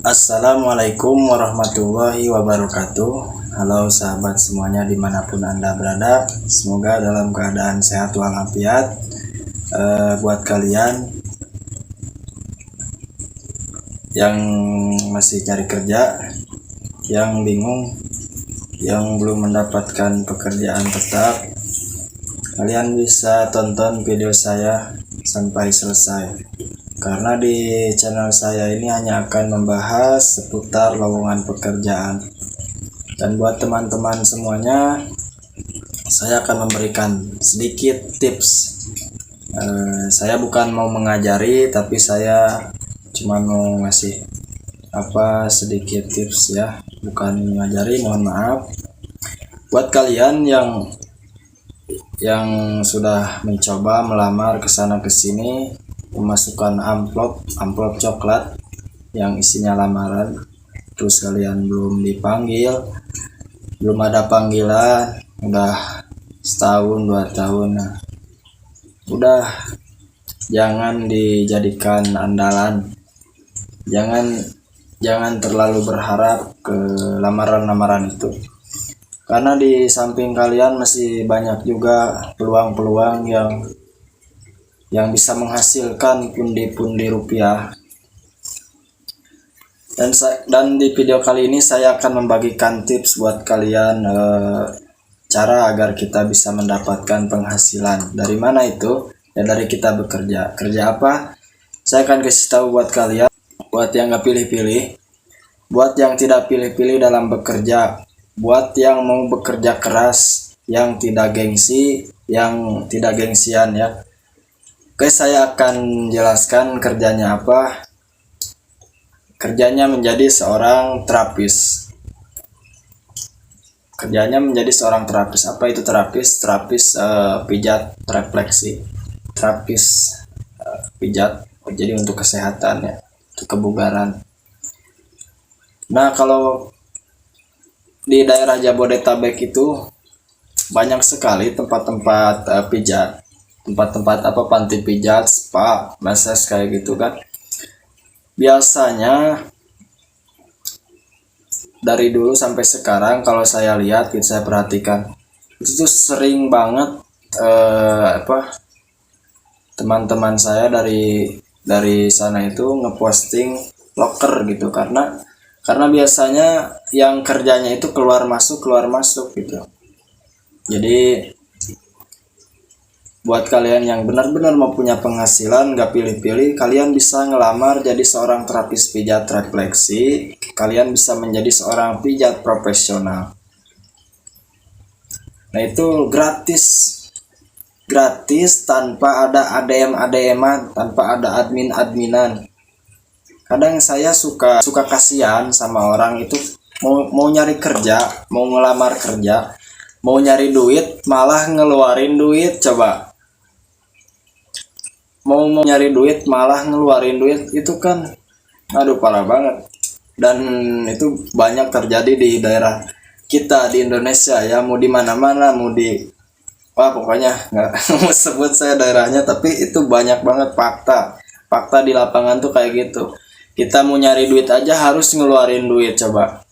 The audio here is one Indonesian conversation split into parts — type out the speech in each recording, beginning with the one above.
Assalamualaikum warahmatullahi wabarakatuh. Halo sahabat semuanya dimanapun Anda berada, semoga dalam keadaan sehat walafiat. Buat kalian yang masih cari kerja, yang bingung, yang belum mendapatkan pekerjaan tetap, kalian bisa tonton video saya sampai selesai, karena di channel saya ini hanya akan membahas seputar lowongan pekerjaan. Dan buat teman-teman semuanya, saya akan memberikan sedikit tips. Saya bukan mau mengajari, tapi saya cuma mau ngasih sedikit tips ya, bukan mengajari, mohon maaf. Buat kalian yang sudah mencoba melamar kesana kesini, memasukkan amplop coklat yang isinya lamaran, terus kalian belum dipanggil, belum ada panggilan, udah setahun 2 tahun, udah jangan dijadikan andalan, jangan terlalu berharap ke lamaran-lamaran itu, karena di samping kalian masih banyak juga peluang-peluang yang bisa menghasilkan pundi-pundi rupiah. Dan di video kali ini saya akan membagikan tips buat kalian, cara agar kita bisa mendapatkan penghasilan. Dari mana itu? Ya dari kita bekerja. Kerja apa? Saya akan kasih tahu buat kalian, buat yang gak pilih-pilih, buat yang tidak pilih-pilih dalam bekerja, buat yang mau bekerja keras, yang tidak gengsi, yang tidak gengsian ya. Oke, saya akan jelaskan kerjanya apa. Kerjanya menjadi seorang terapis. Kerjanya menjadi seorang terapis. Apa itu terapis? Terapis pijat refleksi. Terapis pijat. Jadi untuk kesehatan ya, untuk kebugaran. Nah, kalau di daerah Jabodetabek itu banyak sekali tempat-tempat pijat, tempat-tempat panti pijat, spa, massage kayak gitu kan. Biasanya dari dulu sampai sekarang kalau saya lihat, saya perhatikan, itu sering banget teman-teman saya dari sana itu ngeposting loker gitu, karena biasanya yang kerjanya itu keluar masuk gitu. Jadi buat kalian yang benar-benar mau punya penghasilan, gak pilih-pilih, kalian bisa ngelamar jadi seorang terapis pijat refleksi. Kalian bisa menjadi seorang pijat profesional. Nah, itu gratis tanpa ada ADM-ADM-an, tanpa ada admin-adminan. Kadang saya suka kasihan sama orang itu mau nyari kerja, mau ngelamar kerja, mau nyari duit, malah ngeluarin duit. Coba, mau nyari duit malah ngeluarin duit, itu kan aduh parah banget. Dan itu banyak terjadi di daerah kita di Indonesia ya, mau di mana-mana, mau di pokoknya nggak mau sebut saya daerahnya, tapi itu banyak banget fakta di lapangan tuh kayak gitu. Kita mau nyari duit aja harus ngeluarin duit, coba,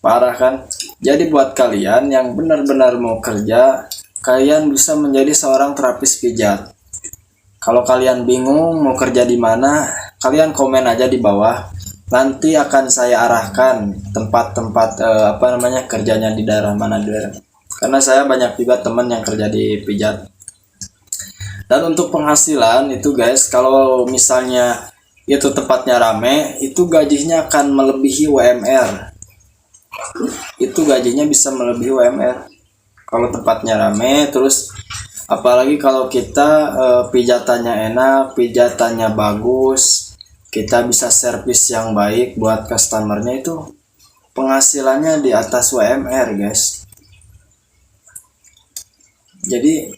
parah kan. Jadi buat kalian yang benar-benar mau kerja, kalian bisa menjadi seorang terapis pijat. Kalau kalian bingung mau kerja di mana, kalian komen aja di bawah. Nanti akan saya arahkan tempat-tempat kerjanya di daerah mana daerah. Karena saya banyak juga teman yang kerja di pijat. Dan untuk penghasilan itu guys, kalau misalnya itu tempatnya rame, itu gajinya akan melebihi UMR. Itu gajinya bisa melebihi UMR kalau tempatnya rame. Terus apalagi kalau kita pijatannya enak, pijatannya bagus, kita bisa servis yang baik buat customernya, itu penghasilannya di atas UMR guys. Jadi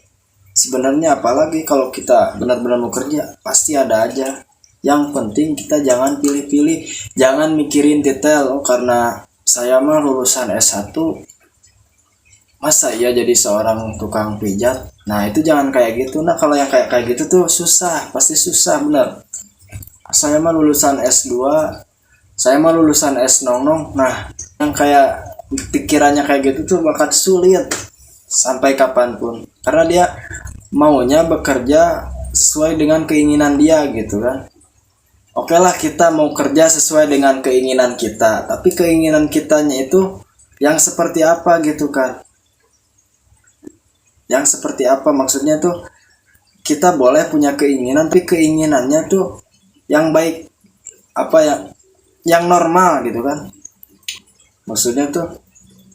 sebenarnya apalagi kalau kita benar-benar mau kerja, pasti ada aja. Yang penting kita jangan pilih-pilih, jangan mikirin detail, karena saya mah lulusan S1, masa iya jadi seorang tukang pijat. Nah, itu jangan kayak gitu. Nah, kalau yang kayak gitu tuh susah, pasti susah bener. Saya mah lulusan S2, Saya mah lulusan S nong. Nah, yang kayak pikirannya kayak gitu tuh bakal sulit sampai kapanpun. Karena dia maunya bekerja sesuai dengan keinginan dia gitu kan. Oke lah, kita mau kerja sesuai dengan keinginan kita, tapi keinginan kitanya itu yang seperti apa gitu kan. Yang seperti apa maksudnya tuh, kita boleh punya keinginan, tapi keinginannya tuh yang baik, apa ya, yang normal gitu kan. Maksudnya tuh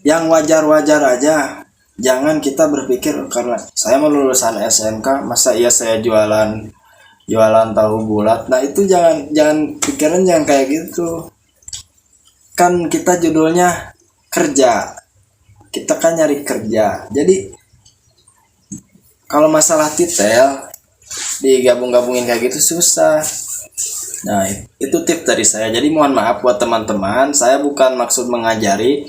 yang wajar-wajar aja. Jangan kita berpikir karena saya mau lulusan SMK masa iya saya jualan jualan tahu bulat. Nah itu jangan pikiran, jangan kayak gitu. Kan kita judulnya kerja, kita kan nyari kerja. Jadi kalau masalah titel digabung-gabungin kayak gitu susah. Nah itu tip dari saya. Jadi mohon maaf buat teman-teman, saya bukan maksud mengajari,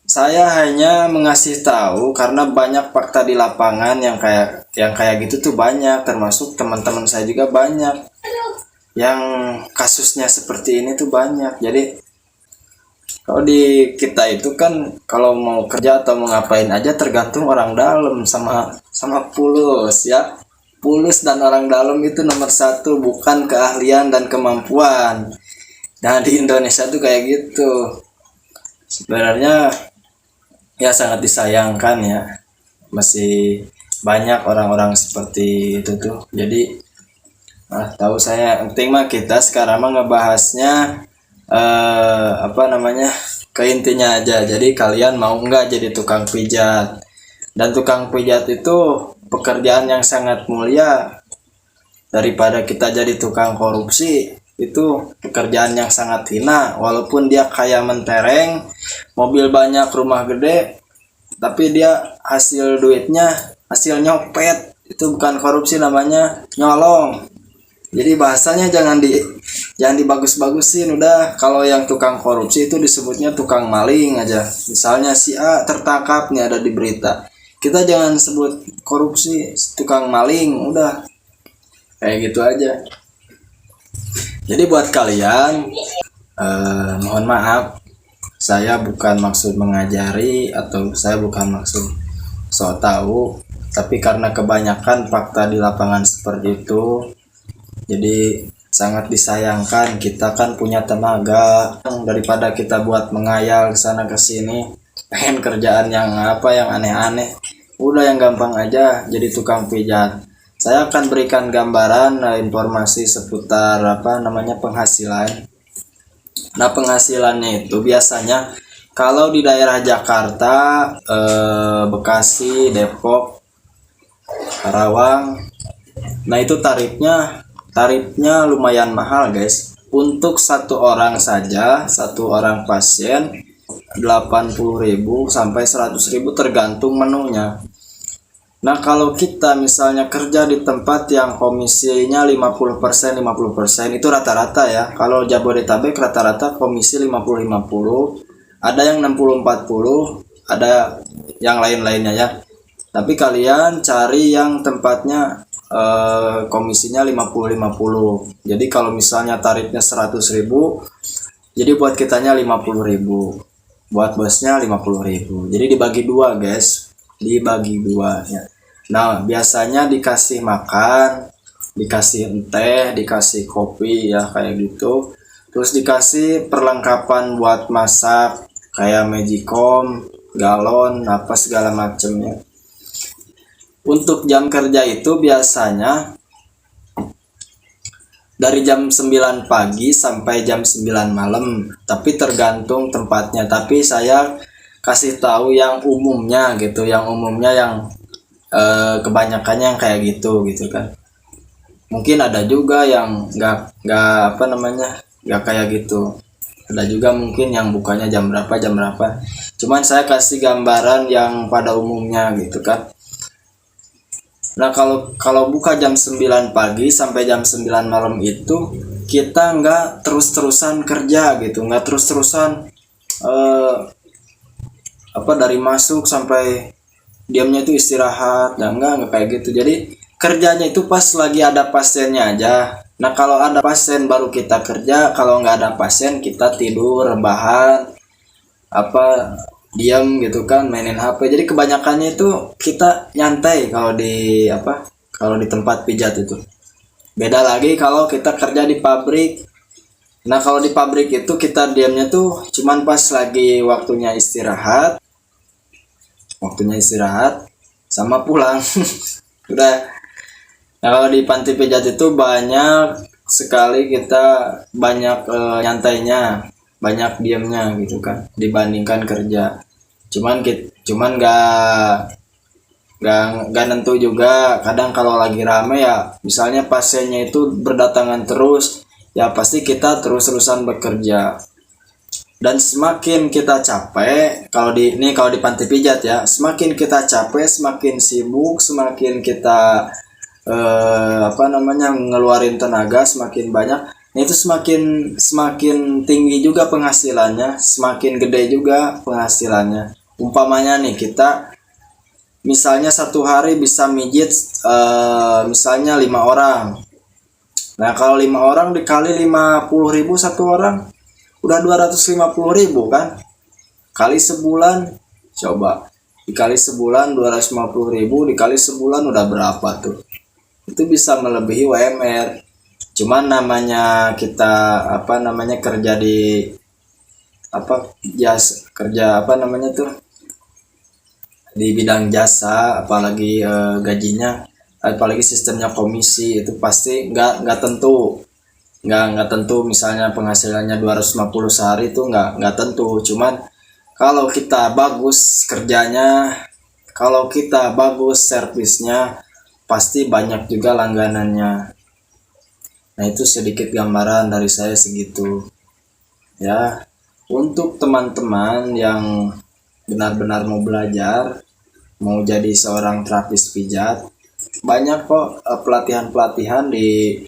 saya hanya mengasih tahu karena banyak fakta di lapangan yang kayak gitu tuh banyak, termasuk teman-teman saya juga banyak yang kasusnya seperti ini tuh banyak. Jadi kalau di kita itu kan kalau mau kerja atau mau ngapain aja tergantung orang dalam sama pulus ya. Pulus dan orang dalam itu nomor satu, bukan keahlian dan kemampuan. Nah di Indonesia tuh kayak gitu. Sebenarnya ya sangat disayangkan ya, masih banyak orang-orang seperti itu tuh. Jadi tahu saya, penting mah kita sekarang mah ngebahasnya apa namanya, ke intinya aja. Jadi kalian mau nggak jadi tukang pijat? Dan tukang pijat itu pekerjaan yang sangat mulia. Daripada kita jadi tukang korupsi, itu pekerjaan yang sangat hina. Walaupun dia kaya mentereng, mobil banyak, rumah gede, tapi dia hasil duitnya hasil nyopet. Itu bukan korupsi, namanya nyolong. Jadi bahasanya jangan dibagus-bagusin. Udah, kalau yang tukang korupsi itu disebutnya tukang maling aja. Misalnya si A tertangkap nih, ada di berita, kita jangan sebut korupsi, tukang maling. Udah kayak gitu aja. Jadi buat kalian, mohon maaf, saya bukan maksud mengajari atau saya bukan maksud so tahu, tapi karena kebanyakan fakta di lapangan seperti itu, jadi sangat disayangkan. Kita kan punya tenaga, daripada kita buat mengayal ke sana ke sini, pengen kerjaan yang apa, yang aneh-aneh, udah yang gampang aja, jadi tukang pijat. Saya akan berikan gambaran informasi seputar apa namanya penghasilan. Nah penghasilannya itu biasanya kalau di daerah Jakarta, Bekasi, Depok, Karawang, nah itu tarifnya lumayan mahal guys. Untuk satu orang saja, satu orang pasien 80.000 sampai 100.000 tergantung menunya. Nah kalau kita misalnya kerja di tempat yang komisinya 50%, itu rata-rata ya. Kalau Jabodetabek rata-rata komisi 50-50, ada yang 60-40, ada yang lain-lainnya ya. Tapi kalian cari yang tempatnya komisinya 50-50. Jadi kalau misalnya tarifnya 100.000, jadi buat kitanya 50.000, buat bosnya 50.000. Jadi dibagi dua guys, dibagi dua ya. Nah biasanya dikasih makan, dikasih teh, dikasih kopi ya kayak gitu. Terus dikasih perlengkapan buat masak kayak magicom, galon, apa segala macemnya. Untuk jam kerja itu biasanya dari jam 9 pagi sampai jam 9 malam, tapi tergantung tempatnya. Tapi saya kasih tahu yang umumnya gitu, yang umumnya yang kebanyakannya yang kayak gitu kan. Mungkin ada juga yang nggak apa namanya, nggak kayak gitu. Ada juga mungkin yang bukanya jam berapa. Cuman saya kasih gambaran yang pada umumnya gitu kan. Nah kalau buka jam 9 pagi sampai jam 9 malam itu kita nggak terus-terusan kerja gitu, nggak terus-terusan apa dari masuk sampai diamnya itu istirahat. Nah, enggak kayak gitu. Jadi kerjanya itu pas lagi ada pasiennya aja. Nah kalau ada pasien baru kita kerja, kalau nggak ada pasien kita tidur, rebahan, apa diam gitu kan, mainin HP. Jadi kebanyakannya itu kita nyantai kalau di apa, kalau di tempat pijat itu. Beda lagi kalau kita kerja di pabrik. Nah kalau di pabrik itu kita diamnya tuh cuman pas lagi waktunya istirahat sama pulang. Udah. Nah kalau di panti pijat itu banyak sekali kita banyak nyantainya, banyak diamnya gitu kan dibandingkan kerja. Cuman nggak nentu juga. Kadang kalau lagi rame ya, misalnya pasiennya itu berdatangan terus, ya pasti kita terus-terusan bekerja. Dan semakin kita capek, kalau di panti pijat ya, semakin kita capek, semakin sibuk, semakin kita ngeluarin tenaga semakin banyak. Nah, itu semakin semakin tinggi juga penghasilannya, semakin gede juga penghasilannya. Umpamanya nih kita misalnya satu hari bisa mijit misalnya 5 orang. Nah kalau 5 orang dikali 50.000 satu orang, udah 250.000 kan. Kali sebulan, coba dikali sebulan 250.000, dikali sebulan udah berapa tuh? Itu bisa melebihi UMR. Cuman namanya kita kerja di kerja di bidang jasa, apalagi gajinya, apalagi sistemnya komisi, itu pasti nggak tentu, nggak tentu. Misalnya penghasilannya 250 sehari itu nggak tentu. Cuman kalau kita bagus kerjanya, kalau kita bagus servisnya, pasti banyak juga langganannya. Nah itu sedikit gambaran dari saya segitu ya. Untuk teman-teman yang benar-benar mau belajar, mau jadi seorang terapis pijat, banyak kok pelatihan-pelatihan di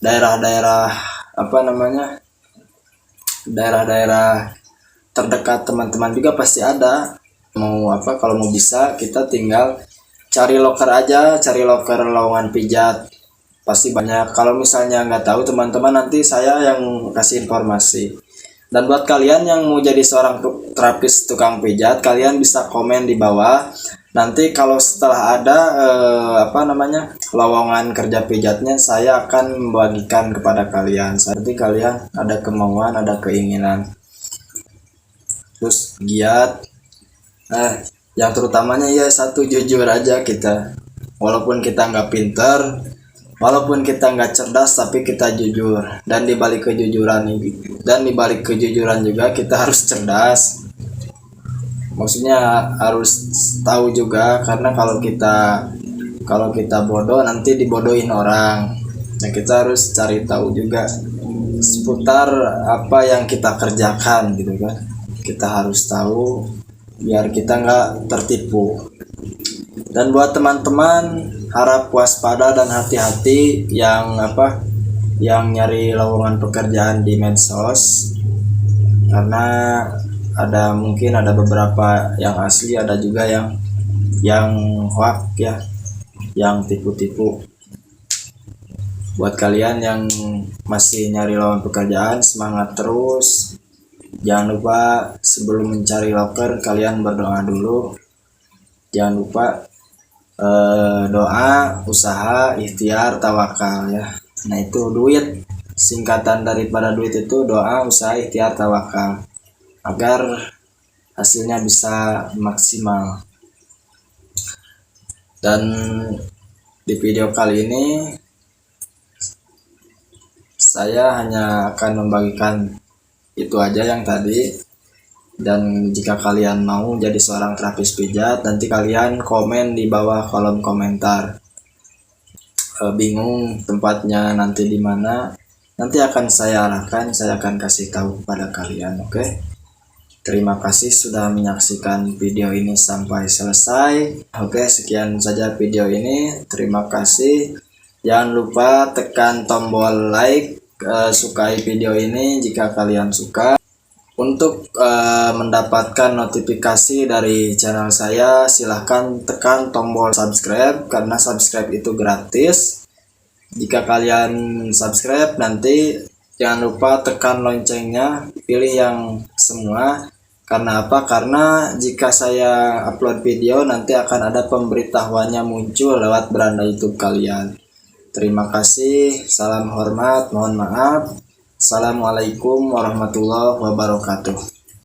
daerah-daerah daerah-daerah terdekat teman-teman juga pasti ada. Kalau mau bisa kita tinggal cari loker aja, cari loker lowongan pijat, pasti banyak. Kalau misalnya nggak tahu teman-teman, nanti saya yang kasih informasi. Dan buat kalian yang mau jadi seorang terapis tukang pijat, kalian bisa komen di bawah. Nanti kalau setelah ada lowongan kerja pijatnya, saya akan membagikan kepada kalian. Nanti kalian ada kemauan, ada keinginan, terus giat. Yang terutamanya ya satu, jujur aja kita. Walaupun kita nggak pinter, walaupun kita nggak cerdas, tapi kita jujur. Dan dibalik kejujuran juga kita harus cerdas. Maksudnya harus tahu juga, karena kalau kita bodoh nanti dibodohin orang. Nah kita harus cari tahu juga seputar apa yang kita kerjakan gitu kan. Kita harus tahu biar kita nggak tertipu. Dan buat teman-teman, harap waspada dan hati-hati yang nyari lowongan pekerjaan di medsos, karena mungkin ada beberapa yang asli, ada juga yang hoax ya, yang tipu-tipu. Buat kalian yang masih nyari lowongan pekerjaan, semangat terus. Jangan lupa sebelum mencari loker kalian berdoa dulu. Jangan lupa doa, usaha, ikhtiar, tawakal ya. Nah itu duit, singkatan daripada duit itu doa, usaha, ikhtiar, tawakal, agar hasilnya bisa maksimal. Dan di video kali ini saya hanya akan membagikan itu aja yang tadi. Dan jika kalian mau jadi seorang terapis pijat, nanti kalian komen di bawah kolom komentar. Bingung tempatnya nanti di mana, nanti akan saya arahkan, saya akan kasih tahu kepada kalian. Oke? Terima kasih sudah menyaksikan video ini sampai selesai. Oke, sekian saja video ini. Terima kasih. Jangan lupa tekan tombol like, sukai video ini jika kalian suka. Untuk mendapatkan notifikasi dari channel saya, silahkan tekan tombol subscribe, karena subscribe itu gratis. Jika kalian subscribe, nanti jangan lupa tekan loncengnya, pilih yang semua. Karena apa? Karena jika saya upload video nanti akan ada pemberitahuannya muncul lewat beranda YouTube kalian. Terima kasih, salam hormat, mohon maaf. Assalamualaikum warahmatullahi wabarakatuh.